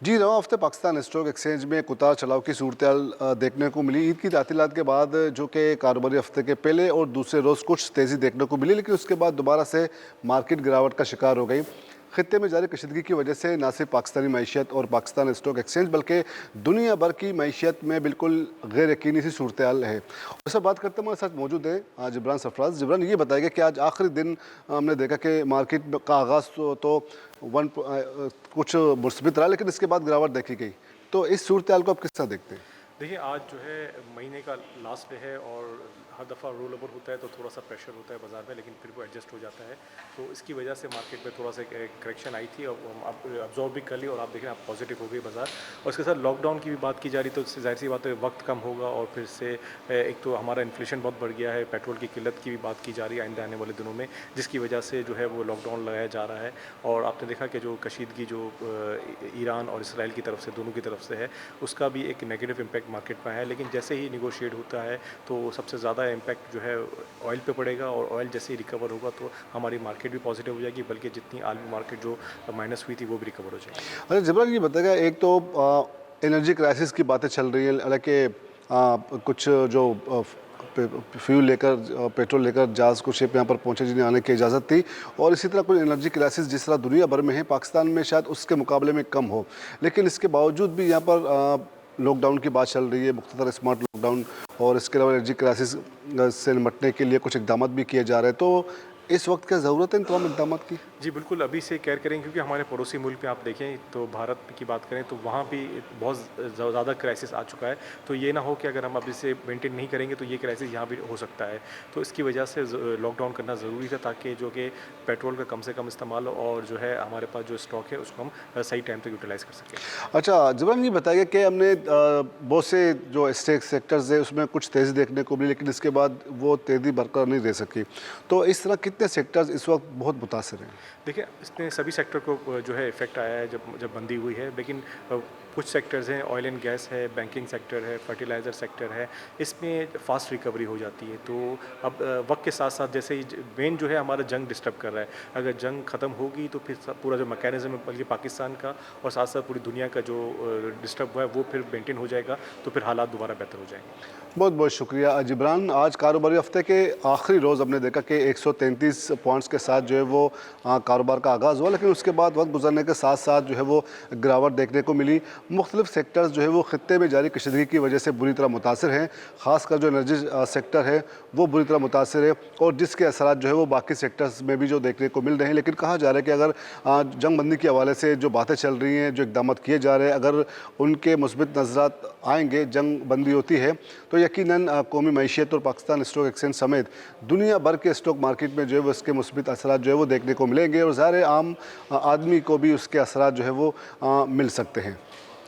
जी, रवां हफ्ते Pakistan stock exchange में एक उतार चढ़ाव की सूरत देखने को मिली। ईद की तातीलात के बाद जो कि कारोबारी हफ्ते के पहले और दूसरे रोज़ कुछ तेज़ी देखने को मिली, लेकिन उसके बाद दोबारा से मार्केट गिरावट का शिकार हो गई। खित्ते में जारी कशीदगी की वजह से न सिर्फ पाकिस्तानी मईशत और पाकिस्तान स्टॉक एक्सचेंज बल्कि दुनिया भर की मईशत में बिल्कुल गैर यकीनी सी सूरत हाल है। उससे बात करते हैं, हमारे साथ मौजूद है जिब्रान सरफराज। जिब्रान, ये बताएगा कि आज आखिरी दिन हमने देखा कि मार्केट का आगाज़ तो कुछ मुस्बित रहा, लेकिन इसके बाद गिरावट देखी गई। तो इस सूरत हाल को आप किस तरह देखते हैं? देखिए, आज जो है महीने का लास्ट डे है और हर दफ़ा रोल ओवर होता है तो थोड़ा सा प्रेशर होता है बाज़ार में, लेकिन फिर वो एडजस्ट हो जाता है। तो इसकी वजह से मार्केट में थोड़ा सा करेक्शन आई थी और आप ऑब्जॉर्व भी कर ली और आप देख रहे हैं आप पॉजिटिव हो गई बाज़ार। और इसके साथ लॉकडाउन की भी बात की जा रही, तो इससे ज़ाहिर सी बात है वक्त कम होगा और फिर से एक तो हमारा इन्फ्लेशन बहुत बढ़ गया है, पेट्रोल की किल्लत की भी बात की जा रही है आइंदा आने वाले दिनों में, जिसकी वजह से जो है वो लॉकडाउन लगाया जा रहा है। और आपने देखा कि जो कशीदगी जो ईरान और इसराइल की तरफ से, दोनों की तरफ से है, उसका भी एक नेगेटिव इम्पैक्ट मार्केट में है। लेकिन जैसे ही निगोशिएट होता है तो सबसे ज़्यादा इम्पैक्ट जो है ऑयल पे पड़ेगा और ऑयल जैसे ही रिकवर होगा तो हमारी मार्केट भी पॉजिटिव हो जाएगी, बल्कि जितनी आलमी मार्केट जो माइनस हुई थी वो भी रिकवर हो जाएगी। अच्छा जबरान, ये बताएगा, एक तो एनर्जी क्राइसिस की बातें चल रही हैं, हालांकि कुछ जो फ्यूल लेकर पेट्रोल लेकर जहाज़ को शिप यहाँ पर पहुँचे जिन्हें आने की इजाज़त थी, और इसी तरह कोई एनर्जी क्राइसिस जिस तरह दुनिया भर में है, पाकिस्तान में शायद उसके मुकाबले में कम हो, लेकिन इसके बावजूद भी यहाँ पर लॉकडाउन की बात चल रही है, मुख्तसर स्मार्ट लॉकडाउन, और इसके अलावा एनर्जी क्राइसिस से निपटने के लिए कुछ इकदाम भी किए जा रहे हैं। तो इस वक्त क्या ज़रूरत है इन तमाम इकदाम की? जी बिल्कुल, अभी से केयर करें क्योंकि हमारे पड़ोसी मुल्क में आप देखें तो भारत की बात करें तो वहाँ भी बहुत ज़्यादा क्राइसिस आ चुका है। तो ये ना हो कि अगर हम अभी से मेंटेन नहीं करेंगे तो ये क्राइसिस यहाँ भी हो सकता है। तो इसकी वजह से लॉकडाउन करना ज़रूरी था ताकि जो कि पेट्रोल का कम से कम इस्तेमाल हो और जो है हमारे पास जो स्टॉक है उसको हम सही टाइम तक यूटिलाइज़ कर सकें। अच्छा जबरान, ये बताइए कि हमने बहुत से जो सेक्टर्स है उसमें कुछ तेज़ी देखने को मिली, लेकिन इसके बाद वो तेज़ी बरकरार नहीं रह सकी। तो इस तरह कितने सेक्टर्स इस वक्त बहुत मुतासर हैं? देखिए, इसने सभी सेक्टर को जो है इफ़ेक्ट आया है जब जब बंदी हुई है, लेकिन कुछ सेक्टर्स हैं, ऑयल एंड गैस है, बैंकिंग सेक्टर है, फर्टिलाइज़र सेक्टर है, इसमें फ़ास्ट रिकवरी हो जाती है। तो अब वक्त के साथ साथ जैसे ही मेन जो है हमारा जंग डिस्टर्ब कर रहा है, अगर जंग ख़त्म होगी तो फिर पूरा जो मैकेनिज़्म है बल्कि पाकिस्तान का और साथ साथ पूरी दुनिया का जो डिस्टर्ब हुआ है वो फिर मेंटेन हो जाएगा, तो फिर हालात दोबारा बेहतर हो जाएंगे। बहुत बहुत शुक्रिया जिब्रान। आज कारोबारी हफ्ते के आखिरी रोज़ हमने देखा कि 133 पॉइंट्स के साथ जो है वो कारोबार का आगाज़ हुआ, लेकिन उसके बाद वक्त गुजरने के साथ साथ जो है वो गिरावट देखने को मिली। मुख्तलिफ सेक्टर्स जो है वो खित्ते में जारी कशीदगी की वजह से बुरी तरह मुतासर हैं, ख़ासकर जो एनर्जी सेक्टर है वो बुरी तरह मुतासर है, और जिसके असरात जो है वो बाकी सेक्टर्स में भी जो देखने को मिल रहे हैं। लेकिन कहा जा रहा है कि अगर जंग बंदी के हवाले से जो बातें चल रही हैं, जो इकदाम किए जा रहे हैं, अगर उनके मुस्बित नज़रात आएँगे, जंग बंदी होती है, तो यकीनन कौमी मईशत और पाकिस्तान स्टॉक एक्सचेंज समेत दुनिया भर के स्टॉक मार्केट में जो है वो इसके मुस्बित असरात जो है वो देखने को मिलेंगे, और ज़ाहिर है आम आदमी को भी उसके असरात जो है वो मिल सकते हैं।